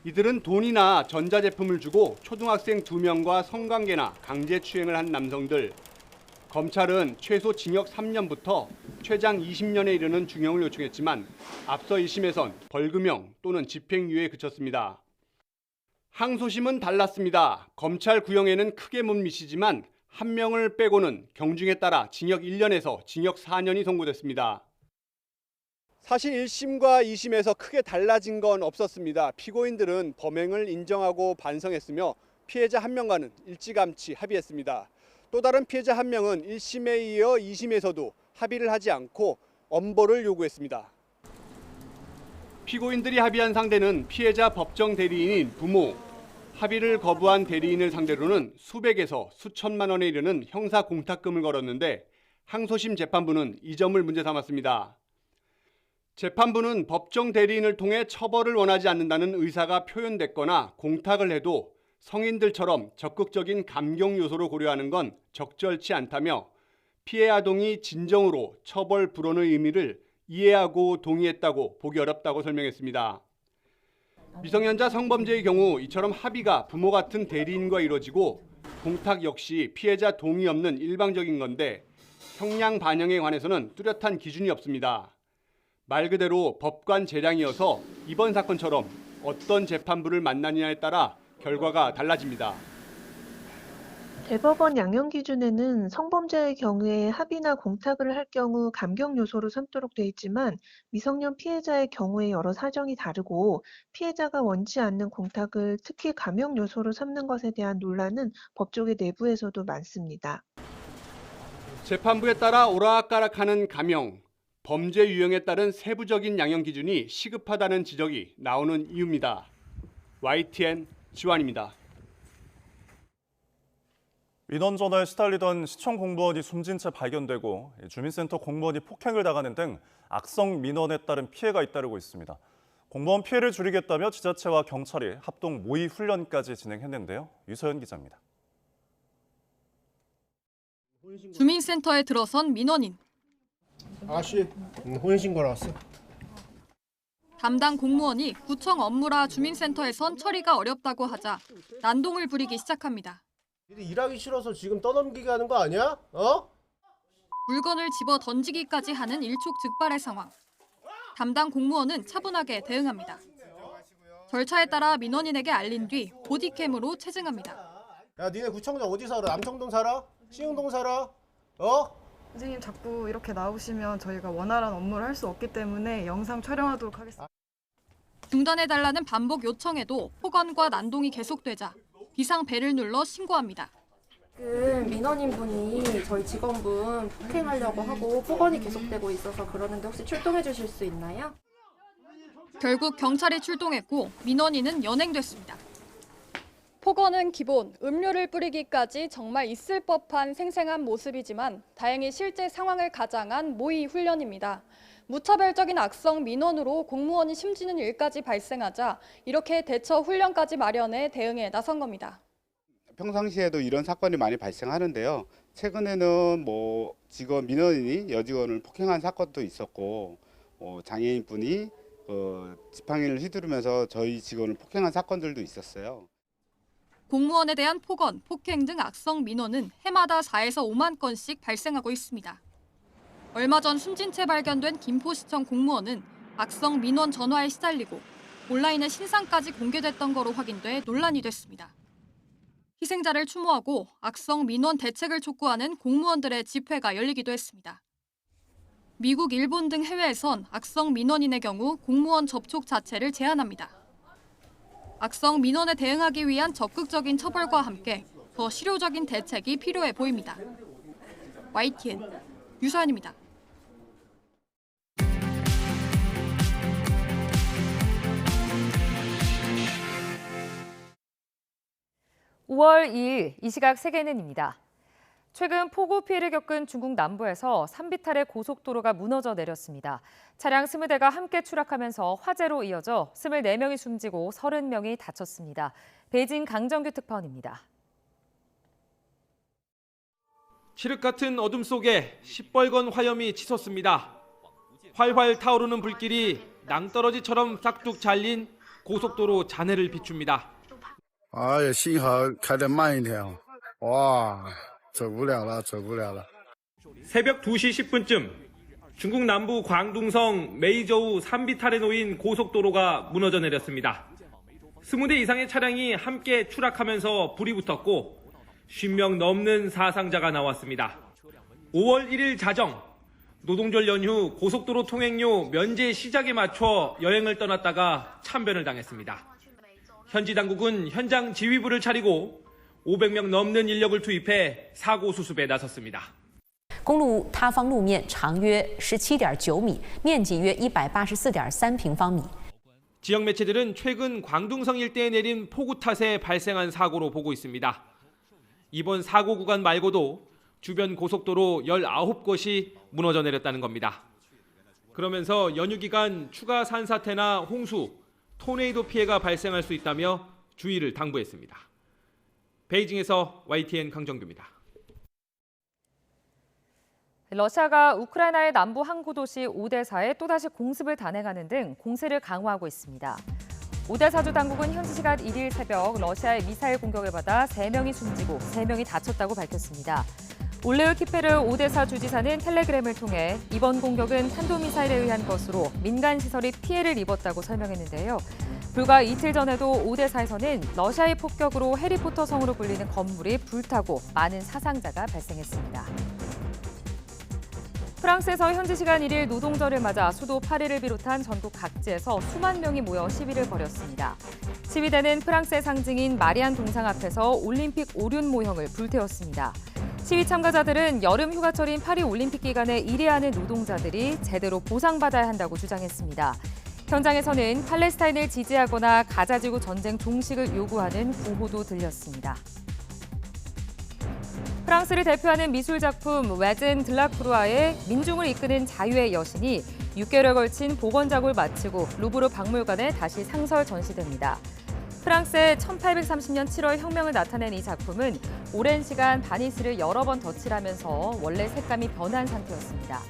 이들은 돈이나 전자제품을 주고 초등학생 2명과 성관계나 강제추행을 한 남성들. 검찰은 최소 징역 3년부터 최장 20년에 이르는 중형을 요청했지만 앞서 1심에선 벌금형 또는 집행유예에 그쳤습니다. 항소심은 달랐습니다. 검찰 구형에는 크게 못 미치지만 한 명을 빼고는 경중에 따라 징역 1년에서 징역 4년이 선고됐습니다. 사실 1심과 2심에서 크게 달라진 건 없었습니다. 피고인들은 범행을 인정하고 반성했으며 피해자 한 명과는 일찌감치 합의했습니다. 또 다른 피해자 한 명은 1심에 이어 2심에서도 합의를 하지 않고 엄벌을 요구했습니다. 피고인들이 합의한 상대는 피해자 법정 대리인인 부모, 합의를 거부한 대리인을 상대로는 수백에서 수천만 원에 이르는 형사 공탁금을 걸었는데 항소심 재판부는 이 점을 문제 삼았습니다. 재판부는 법정 대리인을 통해 처벌을 원하지 않는다는 의사가 표현됐거나 공탁을 해도 성인들처럼 적극적인 감경 요소로 고려하는 건 적절치 않다며 피해 아동이 진정으로 처벌 불원의 의미를 이해하고 동의했다고 보기 어렵다고 설명했습니다. 미성년자 성범죄의 경우 이처럼 합의가 부모 같은 대리인과 이루어지고 공탁 역시 피해자 동의 없는 일방적인 건데 형량 반영에 관해서는 뚜렷한 기준이 없습니다. 말 그대로 법관 재량이어서 이번 사건처럼 어떤 재판부를 만나느냐에 따라 결과가 달라집니다. 대법원 양형 기준에는 성범죄의 경우에 합의나 공탁을 할 경우 감경 요소로 삼도록 돼 있지만 미성년 피해자의 경우에 여러 사정이 다르고 피해자가 원치 않는 공탁을 특히 감형 요소로 삼는 것에 대한 논란은 법조계 내부에서도 많습니다. 재판부에 따라 오락가락하는 감형, 범죄 유형에 따른 세부적인 양형 기준이 시급하다는 지적이 나오는 이유입니다. YTN 지환입니다. 민원 전화에 시달리던 시청 공무원이 숨진 채 발견되고 주민센터 공무원이 폭행을 당하는 등 악성 민원에 따른 피해가 잇따르고 있습니다. 공무원 피해를 줄이겠다며 지자체와 경찰이 합동 모의 훈련까지 진행했는데요. 유서연 기자입니다. 주민센터에 들어선 민원인. 아씨, 혼인신고로 왔어. 담당 공무원이 구청 업무라 주민센터에선 처리가 어렵다고 하자 난동을 부리기 시작합니다. 일하기 싫어서 지금 떠넘기게 하는 거 아니야? 어? 물건을 집어 던지기까지 하는 일촉즉발의 상황. 담당 공무원은 차분하게 대응합니다. 절차에 따라 민원인에게 알린 뒤 보디캠으로 체증합니다. 야, 니네 구청장 어디 살아? 남청동 살아? 시흥동 살아? 어? 선생님 자꾸 이렇게 나오시면 저희가 원활한 업무를 할 수 없기 때문에 영상 촬영하도록 하겠습니다. 중단해달라는 반복 요청에도 폭언과 난동이 계속되자 비상벨을 눌러 신고합니다. 민원인 분이 저희 직원분 폭행하려고 하고 폭언이 계속되고 있어서 그러는데 혹시 출동해 주실 수 있나요? 결국 경찰이 출동했고 민원인은 연행됐습니다. 폭언은 기본, 음료를 뿌리기까지 정말 있을 법한 생생한 모습이지만 다행히 실제 상황을 가장한 모의 훈련입니다. 무차별적인 악성 민원으로 공무원이 심지는 일까지 발생하자 이렇게 대처 훈련까지 마련해 대응에 나선 겁니다. 평상시에도 이런 사건이 많이 발생하는데요. 최근에는 직원 민원인이 여직원을 폭행한 사건도 있었고 장애인분이 지팡이를 휘두르면서 저희 직원을 폭행한 사건들도 있었어요. 공무원에 대한 폭언, 폭행 등 악성 민원은 해마다 4에서 5만 건씩 발생하고 있습니다. 얼마 전 숨진 채 발견된 김포시청 공무원은 악성 민원 전화에 시달리고 온라인에 신상까지 공개됐던 거로 확인돼 논란이 됐습니다. 희생자를 추모하고 악성 민원 대책을 촉구하는 공무원들의 집회가 열리기도 했습니다. 미국, 일본 등 해외에선 악성 민원인의 경우 공무원 접촉 자체를 제한합니다. 악성 민원에 대응하기 위한 적극적인 처벌과 함께 더 실효적인 대책이 필요해 보입니다. YTN 유서연입니다. 5월 2일 이 시각 세계는입니다. 최근 폭우 피해를 겪은 중국 남부에서 산비탈의 고속도로가 무너져 내렸습니다. 차량 20대가 함께 추락하면서 화재로 이어져 24명이 숨지고 30명이 다쳤습니다. 베이징 강정규 특파원입니다. 칠흑 같은 어둠 속에 시뻘건 화염이 치솟습니다. 활활 타오르는 불길이 낭떠러지처럼 싹둑 잘린 고속도로 잔해를 비춥니다. 幸好开得慢一点，哇，走不了了，走不了了。 새벽 2시 10분쯤 중국 남부 광둥성 메이저우 산비탈에 놓인 고속도로가 무너져 내렸습니다. 20대 이상의 차량이 함께 추락하면서 불이 붙었고 50명 넘는 사상자가 나왔습니다. 5월 1일 자정, 노동절 연휴 고속도로 통행료 면제 시작에 맞춰 여행을 떠났다가 참변을 당했습니다. 현지 당국은 현장 지휘부를 차리고 500명 넘는 인력을 투입해 사고 수습에 나섰습니다. 公路塌方路面长约17.9米，面积约184.3平方米。 지역 매체들은 최근 광둥성 일대에 내린 폭우 탓에 발생한 사고로 보고 있습니다. 이번 사고 구간 말고도 주변 고속도로 19곳이 무너져 내렸다는 겁니다. 그러면서 연휴 기간 추가 산사태나 홍수, 토네이도 피해가 발생할 수 있다며 주의를 당부했습니다. 베이징에서 YTN 강정규입니다. 러시아가 우크라이나의 남부 항구 도시 오데사에 또다시 공습을 단행하는 등 공세를 강화하고 있습니다. 오데사주 당국은 현지 시간 1일 새벽 러시아의 미사일 공격을 받아 3명이 숨지고 3명이 다쳤다고 밝혔습니다. 올레우 키페르 오데사 주지사는 텔레그램을 통해 이번 공격은 탄도미사일에 의한 것으로 민간 시설이 피해를 입었다고 설명했는데요. 불과 이틀 전에도 오데사에서는 러시아의 폭격으로 해리포터 성으로 불리는 건물이 불타고 많은 사상자가 발생했습니다. 프랑스에서 현지 시간 1일 노동절을 맞아 수도 파리를 비롯한 전국 각지에서 수만 명이 모여 시위를 벌였습니다. 시위대는 프랑스의 상징인 마리안 동상 앞에서 올림픽 오륜 모형을 불태웠습니다. 시위 참가자들은 여름 휴가철인 파리 올림픽 기간에 일해하는 노동자들이 제대로 보상받아야 한다고 주장했습니다. 현장에서는 팔레스타인을 지지하거나 가자지구 전쟁 종식을 요구하는 구호도 들렸습니다. 프랑스를 대표하는 미술 작품 웨젠 드라크루아의 민중을 이끄는 자유의 여신이 6개월에 걸친 복원 작업을 마치고 루브르 박물관에 다시 상설 전시됩니다. 프랑스의 1830년 7월 혁명을 나타낸 이 작품은 오랜 시간 바니스를 여러 번 덧칠하면서 원래 색감이 변한 상태였습니다.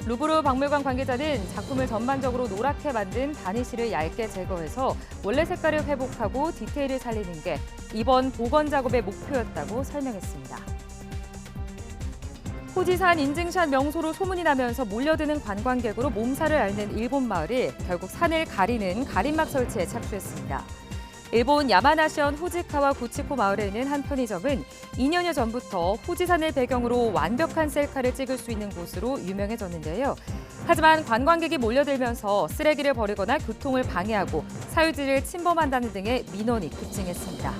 루브르 박물관 관계자는 작품을 전반적으로 노랗게 만든 바니쉬를 얇게 제거해서 원래 색깔을 회복하고 디테일을 살리는 게 이번 복원 작업의 목표였다고 설명했습니다. 후지산 인증샷 명소로 소문이 나면서 몰려드는 관광객으로 몸살을 앓는 일본 마을이 결국 산을 가리는 가림막 설치에 착수했습니다. 일본 야마나시현 후지카와 구치코 마을에 있는 한 편의점은 2년여 전부터 후지산을 배경으로 완벽한 셀카를 찍을 수 있는 곳으로 유명해졌는데요. 하지만 관광객이 몰려들면서 쓰레기를 버리거나 교통을 방해하고 사유지를 침범한다는 등의 민원이 급증했습니다.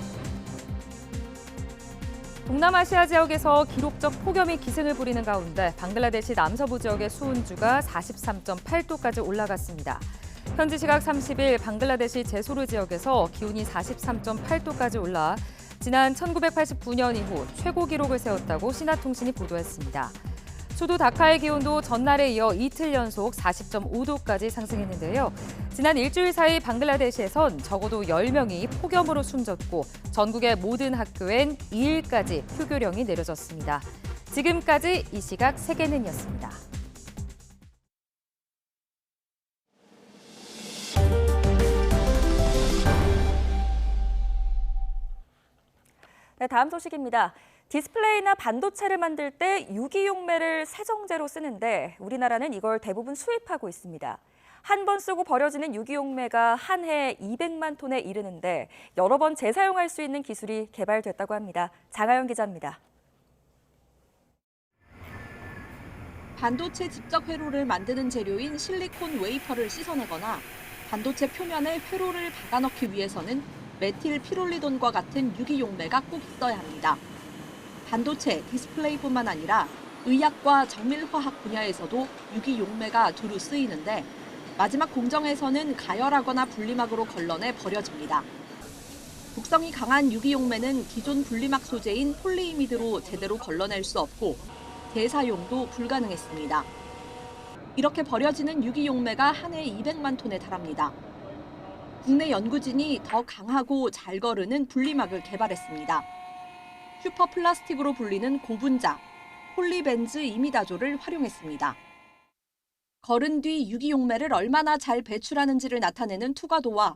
동남아시아 지역에서 기록적 폭염이 기승을 부리는 가운데 방글라데시 남서부 지역의 수온주가 43.8도까지 올라갔습니다. 현지 시각 30일 방글라데시 제소르 지역에서 기온이 43.8도까지 올라 지난 1989년 이후 최고 기록을 세웠다고 신화통신이 보도했습니다. 수도 다카의 기온도 전날에 이어 이틀 연속 40.5도까지 상승했는데요. 지난 일주일 사이 방글라데시에선 적어도 10명이 폭염으로 숨졌고 전국의 모든 학교엔 2일까지 휴교령이 내려졌습니다. 지금까지 이 시각 세계는이었습니다. 네, 다음 소식입니다. 디스플레이나 반도체를 만들 때 유기용매를 세정제로 쓰는데 우리나라는 이걸 대부분 수입하고 있습니다. 한 번 쓰고 버려지는 유기용매가 한 해에 200만 톤에 이르는데 여러 번 재사용할 수 있는 기술이 개발됐다고 합니다. 장하영 기자입니다. 반도체 집적 회로를 만드는 재료인 실리콘 웨이퍼를 씻어내거나 반도체 표면에 회로를 박아넣기 위해서는 메틸 피롤리돈과 같은 유기용매가 꼭 있어야 합니다. 반도체, 디스플레이뿐만 아니라 의약과 정밀화학 분야에서도 유기용매가 두루 쓰이는데 마지막 공정에서는 가열하거나 분리막으로 걸러내 버려집니다. 독성이 강한 유기용매는 기존 분리막 소재인 폴리이미드로 제대로 걸러낼 수 없고 재사용도 불가능했습니다. 이렇게 버려지는 유기용매가 한 해 200만 톤에 달합니다. 국내 연구진이 더 강하고 잘 거르는 분리막을 개발했습니다. 슈퍼플라스틱으로 불리는 고분자, 폴리벤즈 이미다조를 활용했습니다. 거른 뒤 유기용매를 얼마나 잘 배출하는지를 나타내는 투과도와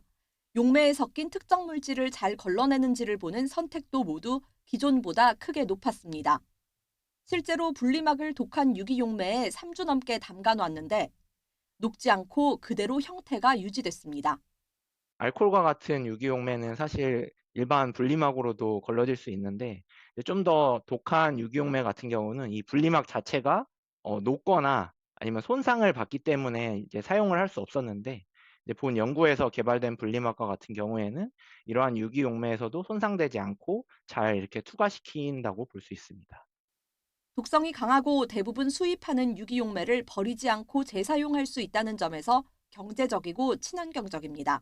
용매에 섞인 특정 물질을 잘 걸러내는지를 보는 선택도 모두 기존보다 크게 높았습니다. 실제로 분리막을 독한 유기용매에 3주 넘게 담가놨는데 녹지 않고 그대로 형태가 유지됐습니다. 알코올과 같은 유기용매는 사실 일반 분리막으로도 걸러질 수 있는데 좀 더 독한 유기용매 같은 경우는 이 분리막 자체가 녹거나 아니면 손상을 받기 때문에 이제 사용을 할 수 없었는데 이제 본 연구에서 개발된 분리막과 같은 경우에는 이러한 유기용매에서도 손상되지 않고 잘 이렇게 투과시킨다고 볼 수 있습니다. 독성이 강하고 대부분 수입하는 유기용매를 버리지 않고 재사용할 수 있다는 점에서 경제적이고 친환경적입니다.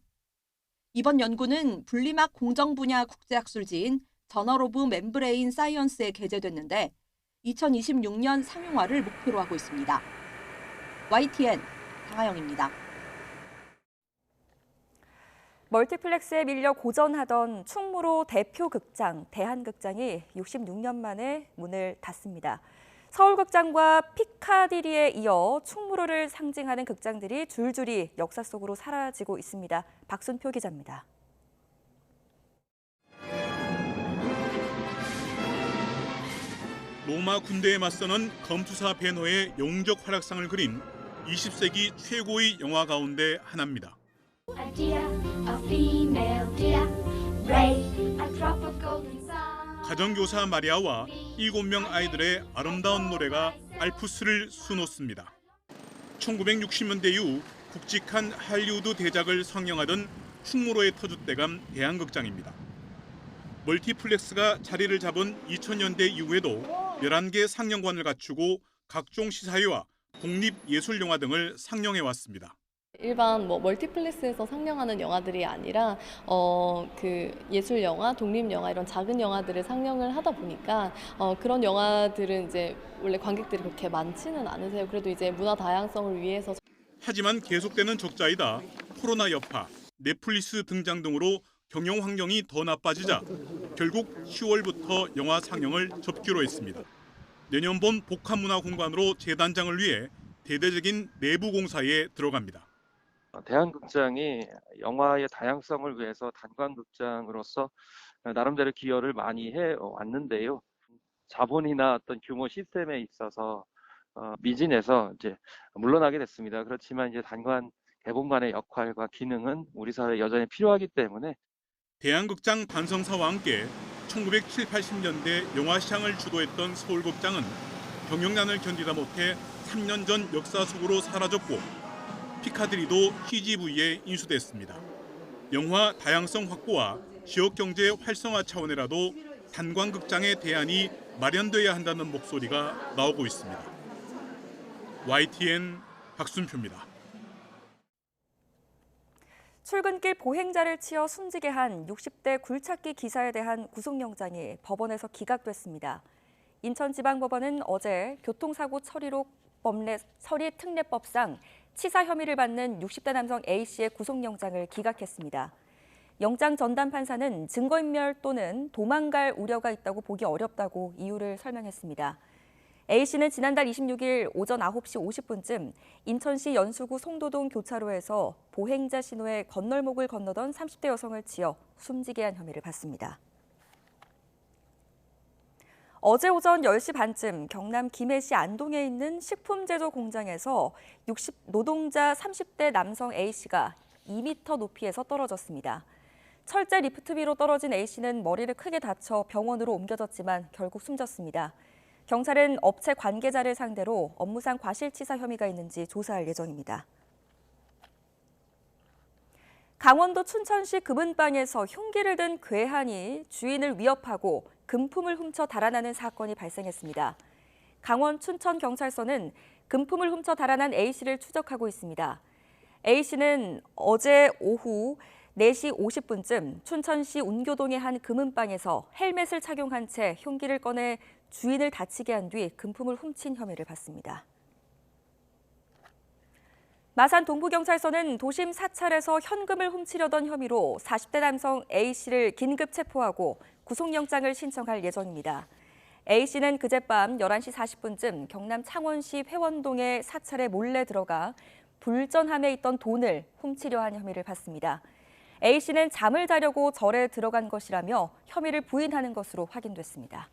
이번 연구는 분리막 공정 분야 국제학술지인 저널 오브 멤브레인 사이언스에 게재됐는데 2026년 상용화를 목표로 하고 있습니다. YTN 강하영입니다. 멀티플렉스에 밀려 고전하던 충무로 대표 극장 대한극장이 66년 만에 문을 닫습니다. 서울극장과 피카디리에 이어 충무로를 상징하는 극장들이 줄줄이 역사 속으로 사라지고 있습니다. 박순표 기자입니다. 로마 군대에 맞서는 검투사 베너의 영웅적 활약상을 그린 20세기 최고의 영화 가운데 하나입니다. 가정교사 마리아와 7명 아이들의 아름다운 노래가 알프스를 수놓습니다. 1960년대 이후 굵직한 할리우드 대작을 상영하던 충무로의 터줏대감 대한극장입니다. 멀티플렉스가 자리를 잡은 2000년대 이후에도 11개 상영관을 갖추고 각종 시사회와 독립예술영화 등을 상영해왔습니다. 일반 멀티플렉스에서 상영하는 영화들이 아니라 그 예술 영화, 독립 영화 이런 작은 영화들을 상영을 하다 보니까 그런 영화들은 이제 원래 관객들이 그렇게 많지는 않으세요. 그래도 이제 문화 다양성을 위해서. 하지만 계속되는 적자이다 코로나 여파, 넷플릭스 등장 등으로 경영 환경이 더 나빠지자 결국 10월부터 영화 상영을 접기로 했습니다. 내년 봄 복합문화공간으로 재단장을 위해 대대적인 내부 공사에 들어갑니다. 대한극장이 영화의 다양성을 위해서 단관극장으로서 나름대로 기여를 많이 해왔는데요. 자본이나 어떤 규모 시스템에 있어서 미진해서 이제 물러나게 됐습니다. 그렇지만 이제 단관 개봉관의 역할과 기능은 우리 사회에 여전히 필요하기 때문에 대한극장 반성사와 함께 1970, 80년대 영화 시장을 주도했던 서울극장은 경영난을 견디다 못해 3년 전 역사 속으로 사라졌고 피카디리도 CGV에 인수됐습니다. 영화 다양성 확보와 지역경제 활성화 차원이라도 단관극장의 대안이 마련돼야 한다는 목소리가 나오고 있습니다. YTN 박순표입니다. 출근길 보행자를 치어 숨지게 한 60대 굴착기 기사에 대한 구속영장이 법원에서 기각됐습니다. 인천지방법원은 어제 교통사고 처리 특례법상 치사 혐의를 받는 60대 남성 A씨의 구속영장을 기각했습니다. 영장 전담 판사는 증거인멸 또는 도망갈 우려가 있다고 보기 어렵다고 이유를 설명했습니다. A씨는 지난달 26일 오전 9시 50분쯤 인천시 연수구 송도동 교차로에서 보행자 신호에 건널목을 건너던 30대 여성을 치어 숨지게 한 혐의를 받습니다. 어제 오전 10시 반쯤 경남 김해시 안동에 있는 식품제조 공장에서 노동자 30대 남성 A씨가 2m 높이에서 떨어졌습니다. 철제 리프트 위로 떨어진 A씨는 머리를 크게 다쳐 병원으로 옮겨졌지만 결국 숨졌습니다. 경찰은 업체 관계자를 상대로 업무상 과실치사 혐의가 있는지 조사할 예정입니다. 강원도 춘천시 금은방에서 흉기를 든 괴한이 주인을 위협하고 금품을 훔쳐 달아나는 사건이 발생했습니다. 강원 춘천경찰서는 금품을 훔쳐 달아난 A씨를 추적하고 있습니다. A씨는 어제 오후 4시 50분쯤 춘천시 운교동의 한 금은방에서 헬멧을 착용한 채 흉기를 꺼내 주인을 다치게 한 뒤 금품을 훔친 혐의를 받습니다. 마산 동부경찰서는 도심 사찰에서 현금을 훔치려던 혐의로 40대 남성 A씨를 긴급 체포하고 구속영장을 신청할 예정입니다. A씨는 그젯밤 11시 40분쯤 경남 창원시 회원동의 사찰에 몰래 들어가 불전함에 있던 돈을 훔치려 한 혐의를 받습니다. A씨는 잠을 자려고 절에 들어간 것이라며 혐의를 부인하는 것으로 확인됐습니다.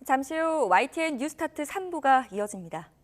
잠시 후 YTN 뉴스타트 3부가 이어집니다.